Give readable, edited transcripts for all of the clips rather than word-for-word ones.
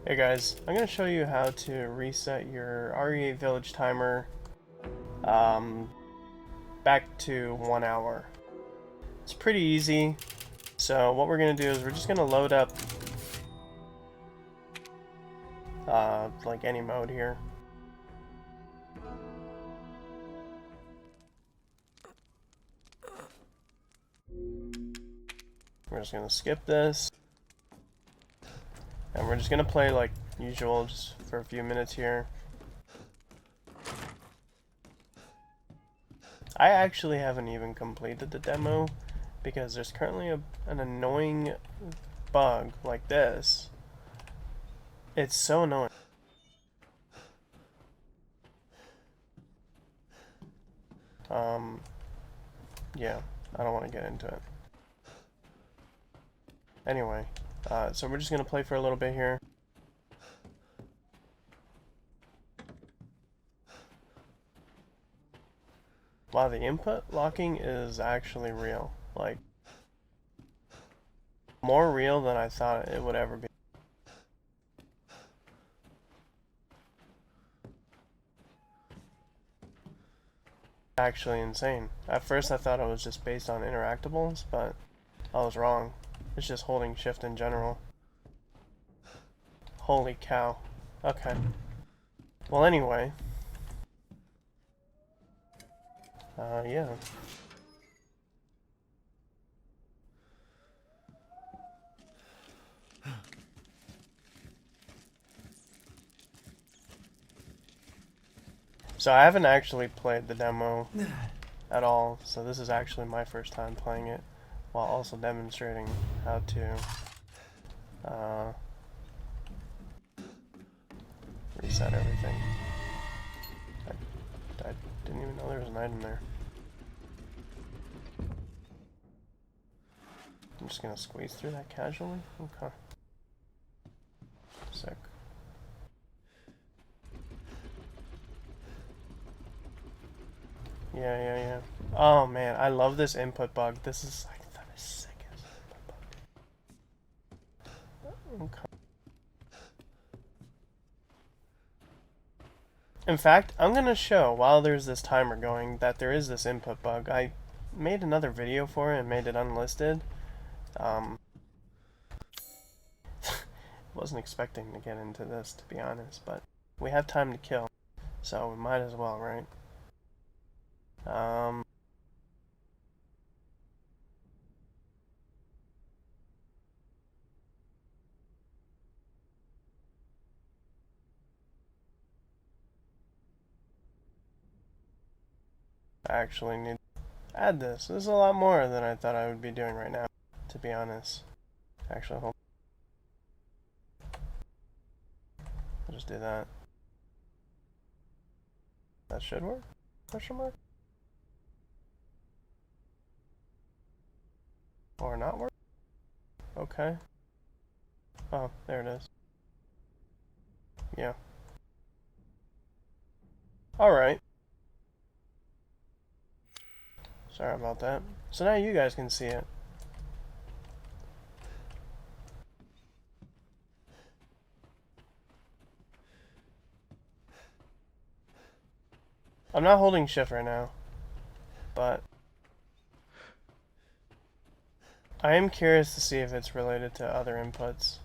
Hey guys, I'm going to show you how to reset your RE8 Village timer um, back to 1 hour. It's pretty easy. So what we're going to do is we're just going to load up like any mode here. We're just going to skip this. And we're just going to play like usual just for a few minutes here. I actually haven't even completed the demo because there's currently an annoying bug like this. It's so annoying. Yeah, I don't want to get into it. Anyway, so we're just going to play for a little bit here. Wow, the input locking is actually real. Like, more real than I thought it would ever be. Actually insane. At first I thought it was just based on interactables, but I was wrong. It's just holding shift in general. Holy cow. Okay. Well, anyway. Yeah. So I haven't actually played the demo at all, so this is actually my first time playing it, while also demonstrating how to reset everything. I didn't even know there was an item there. I'm just gonna squeeze through that casually? Okay. Sick. Yeah. Oh man, I love this input bug. This is like the sickest input bug. Okay. In fact, I'm gonna show, while there's this timer going, that there is this input bug. I made another video for it and made it unlisted. Wasn't expecting to get into this, to be honest, but we have time to kill, so we might as well, right? I actually need to add this. This is a lot more than I thought I would be doing right now, to be honest. Actually, hold on. I'll just do that. That should work? Question mark? Or not work? Okay. Oh, there it is. Yeah. Alright. Sorry about that. So now you guys can see it. I'm not holding shift right now, but I am curious to see if it's related to other inputs.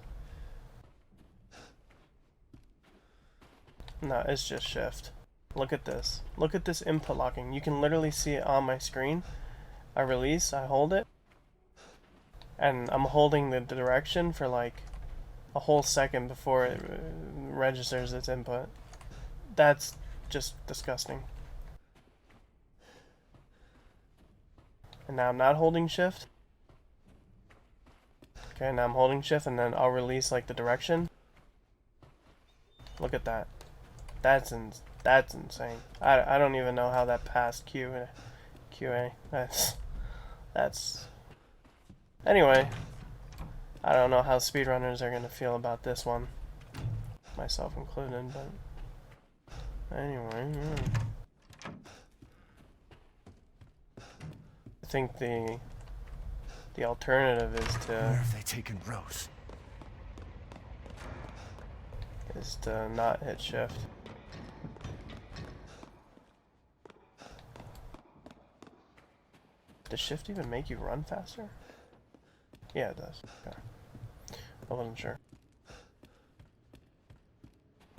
No, it's just shift. Look at this. Look at this input locking. You can literally see it on my screen. I release, I hold it, and I'm holding the direction for like a whole second before it registers its input. That's just disgusting. And now I'm not holding shift. Okay, now I'm holding shift and then I'll release like the direction. Look at that. That's insane. I don't even know how that passed QA. That's anyway. I don't know how speedrunners are gonna feel about this one, myself included. But anyway, yeah. I think the alternative is to. Where have they taken Rose? is to not hit shift. Does shift even make you run faster? Yeah, it does. Okay. I wasn't sure.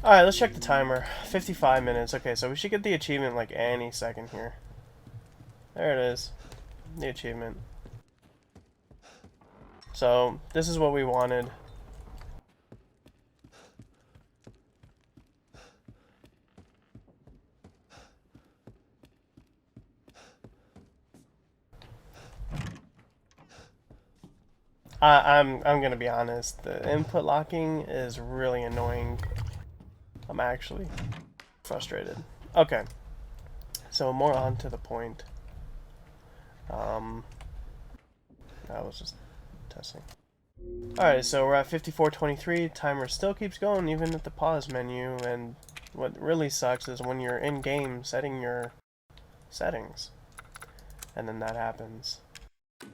Alright, let's check the timer. 55 minutes. Okay, so we should get the achievement like any second here. There it is. The achievement. So, this is what we wanted. I'm gonna be honest. The input locking is really annoying. I'm actually frustrated. Okay, so more on to the point. That was just testing. Alright, so we're at 54:23. Timer still keeps going even at the pause menu, and what really sucks is when you're in game setting your settings, and then that happens.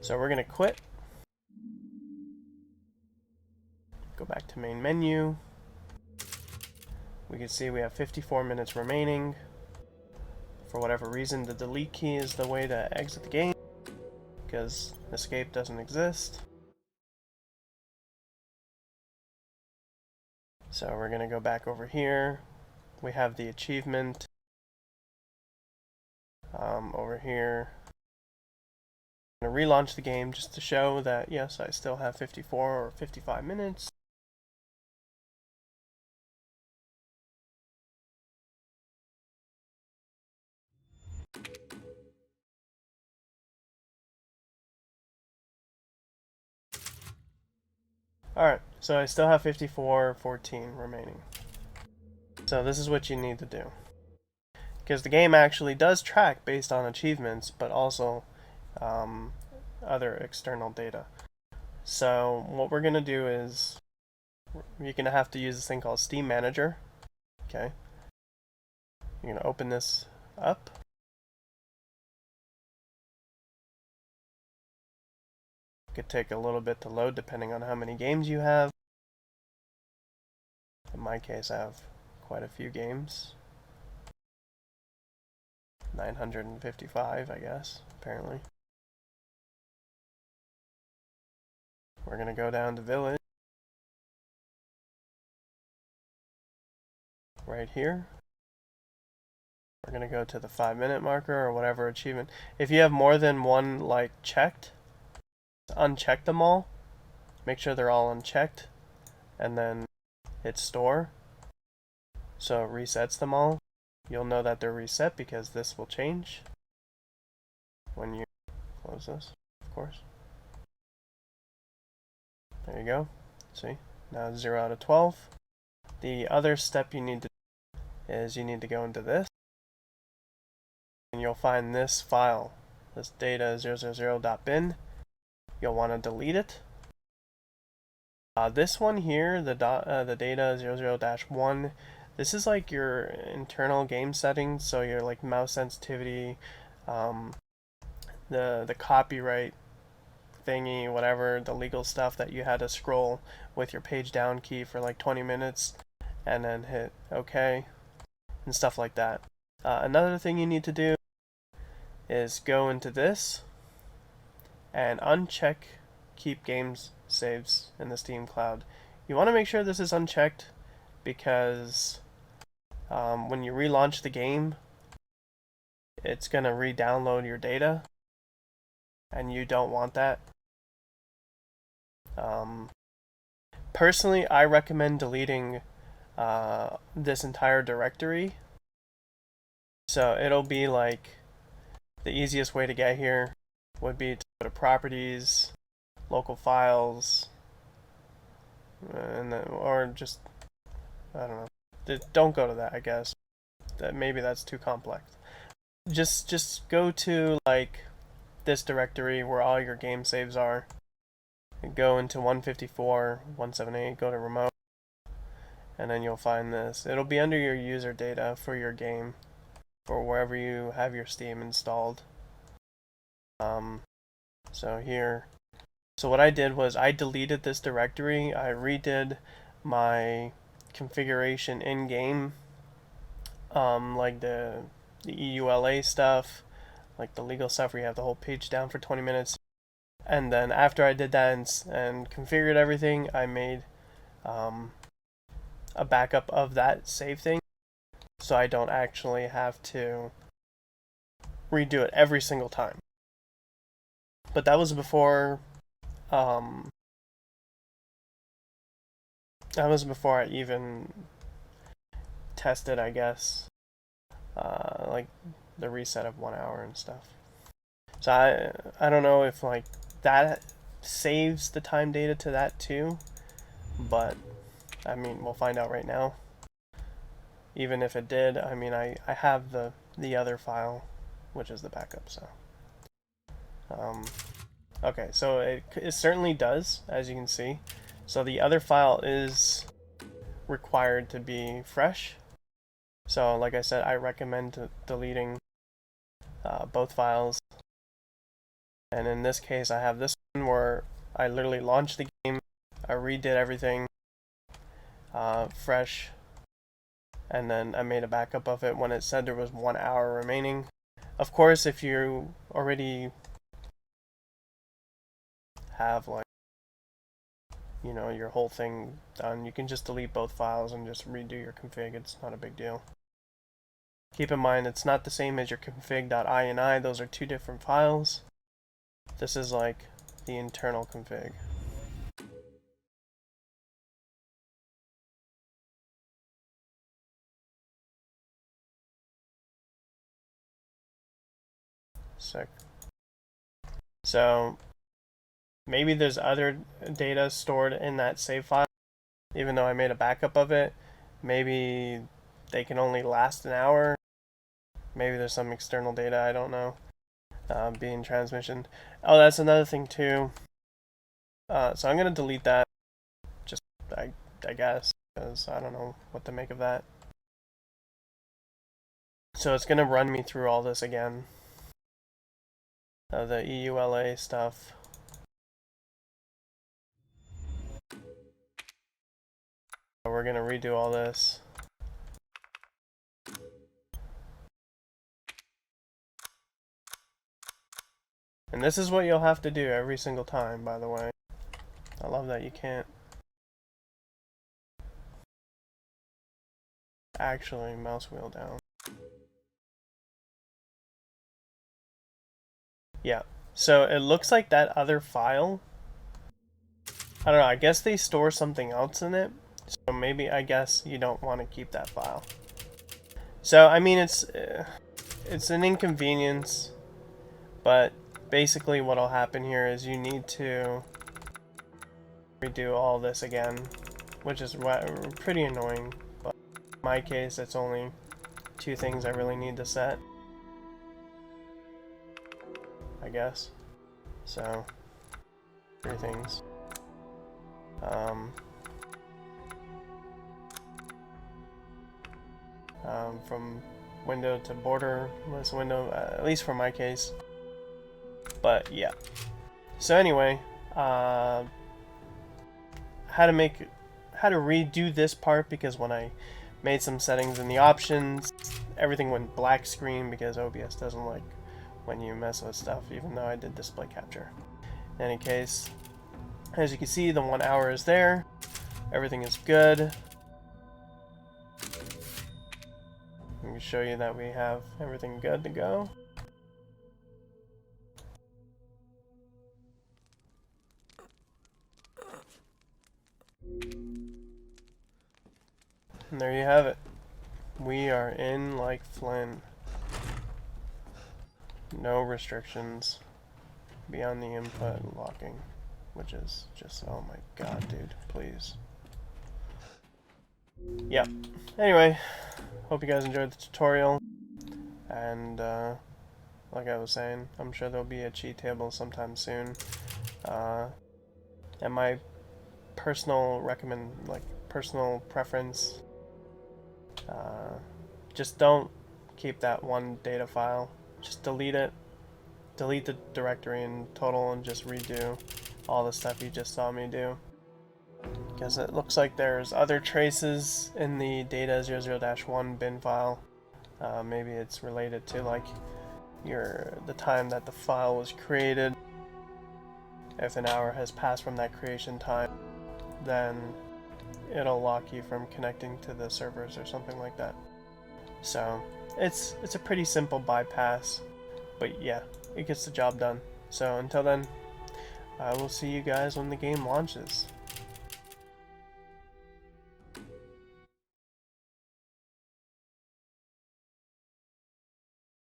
So we're gonna quit. Go back to main menu. We can see we have 54 minutes remaining. For whatever reason, the delete key is the way to exit the game, because escape doesn't exist. So we're going to go back over here. We have the achievement over here. I'm going to relaunch the game just to show that, yes, I still have 54 or 55 minutes. Alright, so I still have 54:14 remaining. So this is what you need to do. Because the game actually does track based on achievements, but also other external data. So what we're going to do is, you're going to have to use this thing called Steam Manager. Okay. You're going to open this up. It could take a little bit to load depending on how many games you have. In my case, I have quite a few games. 955, I guess, apparently. We're going to go down to Village. Right here. We're going to go to the 5-minute marker or whatever achievement. If you have more than one, like, checked, uncheck them all. Make sure they're all unchecked. And then hit store. So it resets them all. You'll know that they're reset because this will change when you close this, of course. There you go. See? Now it's 0 out of 12. The other step you need to do is you need to go into this. And you'll find this file. This data 000.bin. You'll want to delete it. This one here, the data 00-1, this is like your internal game settings, so your like mouse sensitivity, the copyright thingy, whatever, the legal stuff that you had to scroll with your page down key for like 20 minutes and then hit OK and stuff like that. Another thing you need to do is go into this and uncheck keep games saves in the Steam Cloud. You want to make sure this is unchecked because when you relaunch the game, it's going to re-download your data, and you don't want that. Personally, I recommend deleting this entire directory. So it'll be like the easiest way to get here would be to go to Properties, Local Files, and then, or just, I don't know. Don't go to that, I guess. Maybe that's too complex. Just go to like this directory where all your game saves are. Go into 154, 178, go to remote, and then you'll find this. It'll be under your user data for your game, or wherever you have your Steam installed. So here, so what I did was I deleted this directory. I redid my configuration in game, like the EULA stuff, like the legal stuff where you have the whole page down for 20 minutes. And then after I did that and configured everything, I made a backup of that save thing, so I don't actually have to redo it every single time. But that was before I even tested, I guess, like the reset of 1 hour and stuff. So I don't know if like that saves the time data to that too, but I mean, we'll find out right now. Even if it did, I mean, I have the other file, which is the backup, so. Okay, so it certainly does, as you can see. So the other file is required to be fresh. So like I said, I recommend deleting both files. And in this case, I have this one where I literally launched the game, I redid everything fresh, and then I made a backup of it when it said there was 1 hour remaining. Of course, if you already have like, you know, your whole thing done, you can just delete both files and just redo your config. It's not a big deal. Keep in mind, it's not the same as your config.ini. Those are two different files. This is like the internal config. Sick. So maybe there's other data stored in that save file, even though I made a backup of it. Maybe they can only last an hour. Maybe there's some external data, I don't know, being transmission. Oh, that's another thing too. So I'm gonna delete that, just I guess, because I don't know what to make of that. So it's gonna run me through all this again. The EULA stuff. We're gonna redo all this. And this is what you'll have to do every single time, by the way. I love that you can't actually mouse wheel down. Yeah, so it looks like that other file, I don't know, I guess they store something else in it. So maybe, I guess, you don't want to keep that file. So, I mean, it's an inconvenience, but basically what'll happen here is you need to redo all this again, which is pretty annoying, but in my case it's only 2 things I really need to set, I guess. So 3 things. From window to borderless window, at least for my case. But yeah. So anyway, how to redo this part, because when I made some settings in the options, everything went black screen because OBS doesn't like when you mess with stuff, even though I did display capture. In any case, as you can see, the 1 hour is there. Everything is good. I'm going to show you that we have everything good to go. And there you have it. We are in like Flynn. No restrictions beyond the input locking, which is just, oh my god, dude, please. Yeah. Anyway, hope you guys enjoyed the tutorial, and like I was saying, I'm sure there'll be a cheat table sometime soon. And my personal personal preference, just don't keep that one data file. Just delete it. Delete the directory in total and just redo all the stuff you just saw me do. because it looks like there's other traces in the data 00-1 bin file. Maybe it's related to like the time that the file was created. If an hour has passed from that creation time, then it'll lock you from connecting to the servers or something like that. So it's a pretty simple bypass, but yeah, it gets the job done. So until then, I will see you guys when the game launches.